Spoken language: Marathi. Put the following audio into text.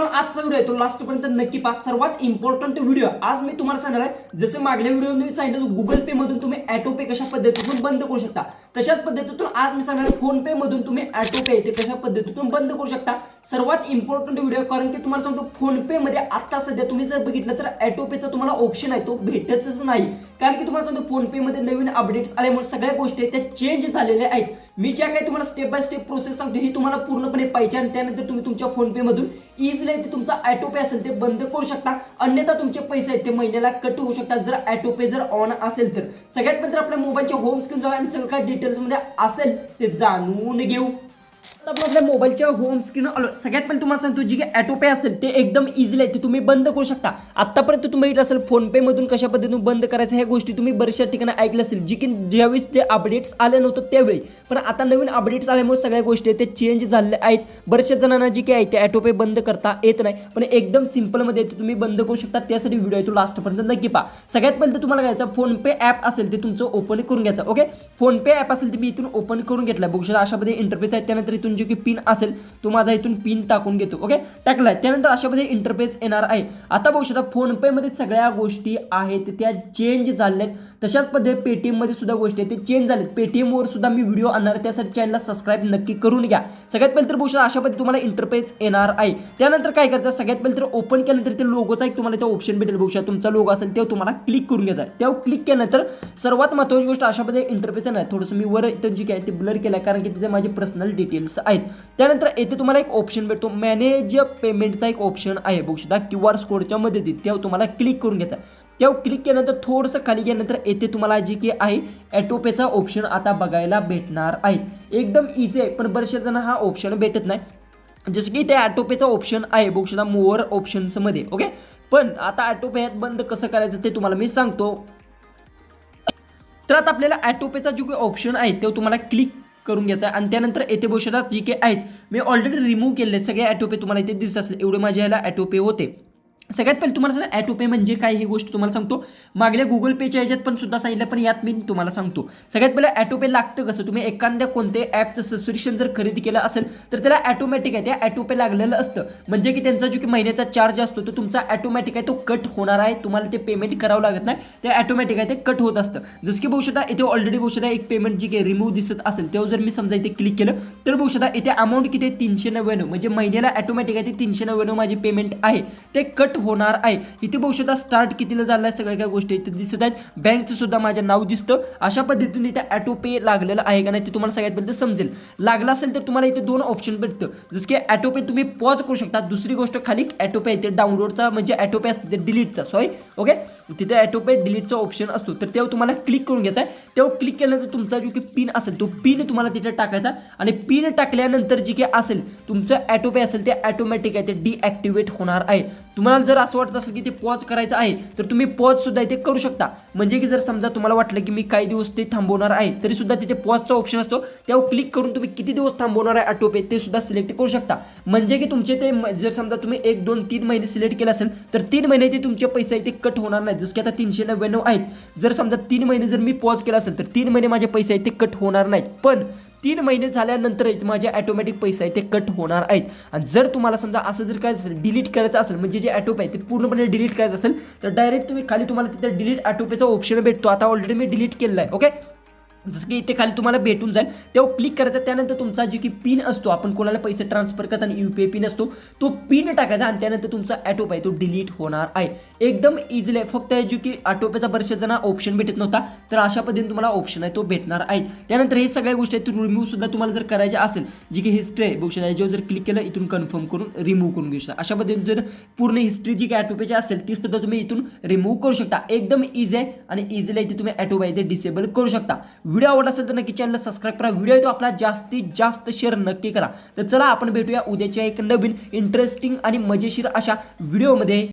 मित्रांनो आजचा व्हिडिओ आहे तो लास्टपर्यंत नक्की पहा. सर्वात इम्पॉर्टंट व्हिडिओ आज मी तुम्हाला सांगणार आहे. जसं मागल्या व्हिडिओमध्ये मी सांगितलं गुगल पे मधून तुम्ही ऑटो पे कशा पद्धतीतून बंद करू शकता, तशाच पद्धतीतून आज मी सांगणार आहे फोन पे मधून तुम्ही ऑटो पे ते कशा पद्धतीतून बंद करू शकता. सर्वात इम्पॉर्टंट व्हिडिओ, कारण की तुम्हाला सांगतो फोन पे मध्ये आता सध्या तुम्ही जर बघितलं तर ऑटो पेचा तुम्हाला ऑप्शन आहे तो भेटतच नाही. कारण की तुम्हाला सांगतो फोन पे मध्ये नवीन अपडेट्स आल्यामुळे सगळ्या गोष्टी त्या चेंज झालेल्या आहेत. मी ज्या काही तुम्हाला स्टेप बाय स्टेप प्रोसेस सांगतो ही तुम्हाला पूर्णपणे पाहिजे आणि त्यानंतर तुम्ही तुमच्या फोन पे मधून इझिली ते तुमचा ऑटो पे असेल ते बंद करू शकता. अन्यथा तुमचे पैसे आहेत ते महिन्याला कट होऊ शकतात जर ऑटो पे जर ऑन असेल तर. सगळ्यात पहिले आपल्या मोबाईलच्या होम स्क्रीन जाऊ आणि सगळं काय डिटेल्स मध्ये असेल ते जाणून घेऊ. आपण आपल्या मोबाईलच्या होम स्क्रीन आलो. सगळ्यात पहिले तुम्हाला सांगतो जी काही ऑटो पे असेल ते एकदम इझिली आहे ते तुम्ही बंद करू शकता. आतापर्यंत तुम्ही बघितलं असेल फोन पे मधून कशा पद्धतीने बंद करायचं ह्या गोष्टी तुम्ही बऱ्याचशा ठिकाणी ऐकलं असेल, जी की ज्यावेळेस ते अपडेट्स आले नव्हतं त्यावेळी. पण आता नवीन अपडेट्स आल्यामुळे सगळ्या गोष्टी ते चेंज झालेल्या आहेत. बऱ्याचशा जणांना जी काही आहे ते ऑटो पे बंद करता येत नाही, पण एकदम सिंपल मध्ये तुम्ही बंद करू शकता. त्यासाठी व्हिडिओ आहे तो लास्टपर्यंत नक्की पहा. सगळ्यात पहिले तुम्हाला घ्यायचं फोन पे ऍप असेल ते तुमचं ओपन करून घ्यायचं. ओके, फोन पे ऍप असेल ते मी इथून ओपन करून घेतलं. बघू शकता अशा पद्धतीने इंटरफेस आहे. त्यानंतर इथून जी की पिन असेल तो माझा इथून पिन टाकून घेतो. ओके, टाकलाय. त्यानंतर अशा पद्धतीने इंटरफेस येणार आहे. आता बघू शकता फोन पे मध्ये सगळ्या गोष्टी आहेत त्या चेंज झाल्यात. तशाच पद्धतीने पेटीएम मध्ये सुद्धा गोष्टी आहेत ते चेंज झालेत. पेटीएम वर सुद्धा मी व्हिडिओ आणणार, त्यासाठी चॅनलला सबस्क्राइब नक्की करून घ्या. सगळ्यात पहिले तर बघू शकता अशा पद्धतीने तुम्हाला इंटरफेस येणार आहे. त्यानंतर काय करायचं, सगळ्यात पहिले तर ओपन केल्यानंतर ते लोगोचा एक तुम्हाला इथे ऑप्शन भेटेल. बघू शकता तुमचा लोगो असेल तेव्हा तुम्हाला क्लिक करून घ्यायचा. तेव्हा क्लिक केल्यानंतर सर्वात महत्त्वाची गोष्ट अशा पद्धतीने इंटरफेस आहे. थोडंसं मी वर इथं जी काय ते ब्लर केलं कारण की तिथे माझे पर्सनल डिटेल्स आहेत. त्यानंतर येथे तुम्हाला एक ऑप्शन भेटतो मॅनेज पेमेंटचा एक ऑप्शन आहे. बघू शकता QR कोडच्या मदतीने तेव्हा तुम्हाला क्लिक करून घ्यायचा. तेव्हा क्लिक केल्यानंतर थोडंसं खाली गेल्यानंतर येथे तुम्हाला जी की आहे ऑटो पेचा ऑप्शन आता बघायला भेटणार आहे. एकदम इझी आहे, पण बरेचसे जण हा ऑप्शन भेटत नाही. जसं की ते ऑटो पेचा ऑप्शन आहे बघू शकता मोअर ऑप्शन्स मध्ये. ओके, पण आता ऑटो पे बंद कसं करायचं ते तुम्हाला मी सांगतो. तर आता आपल्याला ऑटो पेचा जो काही ऑप्शन आहे तो तुम्हाला क्लिक करून घ्यायचा आणि त्यानंतर येथे बघू शकता जी काही आहेत मी ऑलरेडी रिमूव्ह केले सगळे ऑटो पे. तुम्हाला इथे दिसत असेल एवढे माझ्या ह्याला ऑटो पे होते. सगळ्यात पहिले तुम्हाला सांगा ऑटो पे म्हणजे काय ही गोष्ट तुम्हाला सांगतो. मागल्या गुगल पेच्या ह्याच्यात पण सुद्धा सांगितलं, पण यात मी तुम्हाला सांगतो. सगळ्यात पहिले ऑटो पे लागतं कसं, तुम्ही एखाद्या कोणत्या ॲपचं सबस्क्रिप्शन जर खरेदी केलं असेल तर त्याला ऑटोमॅटिक आहे ते ऑटो पे लागलेलं असतं. म्हणजे की त्यांचा जो की महिन्याचा चार्ज असतो तो तुमचा ऑटोमॅटिक आहे तो कट होणार आहे. तुम्हाला ते पेमेंट करावं लागत नाही, ते ऑटोमॅटिक आहे ते कट होत असतं. जसं की बघू शकता इथे ऑलरेडी बघू शकता एक पेमेंट जी काही रिमूव्ह दिसत असेल तेव्हा जर मी समजा इथे क्लिक केलं तर बघू शकता इथे अमाऊंट किती 399, म्हणजे महिन्याला ऑटोमॅटिक आहे ते 399 माझी पेमेंट आहे ते कट होणार आहे. इथे बघू शकता स्टार्ट कितीला झालं आहे सगळ्या काही गोष्टी इथे दिसत आहेत. बँकचं सुद्धा माझं नाव दिसतं. अशा पद्धतीने इथे ऑटो पे लागलेलं आहे का नाही ते तुम्हाला सगळ्यात पहिले समजेल. लागला असेल तर तुम्हाला इथे दोन ऑप्शन भेटतं. जसं की ऑटो पे तुम्ही पॉज करू शकता. दुसरी गोष्ट खाली ऑटो पे इथे डाउनलोडचा म्हणजे ऑटो पे असते ते डिलीटचा सॉरी. ओके, तिथे ऑटो पे डिलीटचा ऑप्शन असतो तर तेव्हा तुम्हाला क्लिक करून घ्यायचा आहे. तेव्हा क्लिक केल्यानंतर तुमचा जो की पिन असेल तो पिन तुम्हाला तिथे टाकायचा आणि पिन टाकल्यानंतर जी काही असेल तुमचं ऑटो पे असेल ते ऑटोमॅटिक आहे ते डिॲक्टिवेट होणार आहे. तुम्हाला जर असं वाटत असेल की ते पॉज करायचं आहे तर तुम्ही पॉज सुद्धा इथे करू शकता. म्हणजे की जर समजा तुम्हाला वाटलं की मी काही दिवस ते थांबवणार आहे तरी सुद्धा तिथे पॉजचा ऑप्शन असतो. तेव्हा क्लिक करून तुम्ही किती दिवस थांबवणार आहे ऑटो पे ते सुद्धा सिलेक्ट करू शकता. म्हणजे की तुमचे ते जर समजा तुम्ही 1 2 3 महिने सिलेक्ट केलं असेल तर 3 महिने ते तुमचे पैसे इथे कट होणार नाही. जसं की आता 399 आहेत, जर समजा 3 महिने जर मी पॉज केला असेल तर 3 महिने माझे पैसे इथे कट होणार नाहीत. पण 3 महिने झाल्यानंतर माझे ऑटोमॅटिक पैसे आहे ते कट होणार आहेत. आणि जर तुम्हाला समजा असं जर काय डिलीट करायचं असेल म्हणजे जे ऑटो पे आहे ते पूर्णपणे डिलीट करायचं असेल तर डायरेक्ट तुम्ही खाली तुम्हाला तिथे डिलीट ऑटो पेचा ऑप्शन भेटतो. आता ऑलरेडी मी डिलीट केलेला आहे. ओके, जसं की इथे खाली तुम्हाला भेटून जाईल तेव्हा क्लिक करायचं. त्यानंतर तुमचा जो की पिन असतो आपण कोणाला पैसे ट्रान्सफर करताना UPI पिन असतो तो पिन टाकायचा आणि त्यानंतर तुमचा ऑटो पे तो डिलीट होणार आहे. एकदम इझिली आहे. फक्त जो की ऑटो पेचा बऱ्याचशा जण ऑप्शन भेटत नव्हता तर अशा पद्धतीने तुम्हाला ऑप्शन आहे तो भेटणार आहे. त्यानंतर हे सगळ्या गोष्टी आहेत रिमूव्ह सुद्धा तुम्हाला जर करायच्या असेल जी की हिस्ट्री आहे बघू शकता याच्यावर जर क्लिक केलं इथून कन्फर्म करून रिमूव्ह करून घेऊ शकता. अशा पद्धतीने जर पूर्ण हिस्ट्री जी काही ऑटो पेची असेल ती सुद्धा तुम्ही इथून रिमूव्ह करू शकता. एकदम इझी आहे आणि इझिली इथे तुम्ही ऑटो पे डिसेबल करू शकता. व्हिडिओ आवडला असेल तर नक्की चॅनलला सबस्क्राइब करा. व्हिडिओ तो आपला जास्तीत जास्त शेअर नक्की करा. तर चला आपण भेटूया उद्याच्या एक नवीन इंटरेस्टिंग आणि मजेशीर अशा व्हिडिओमध्ये.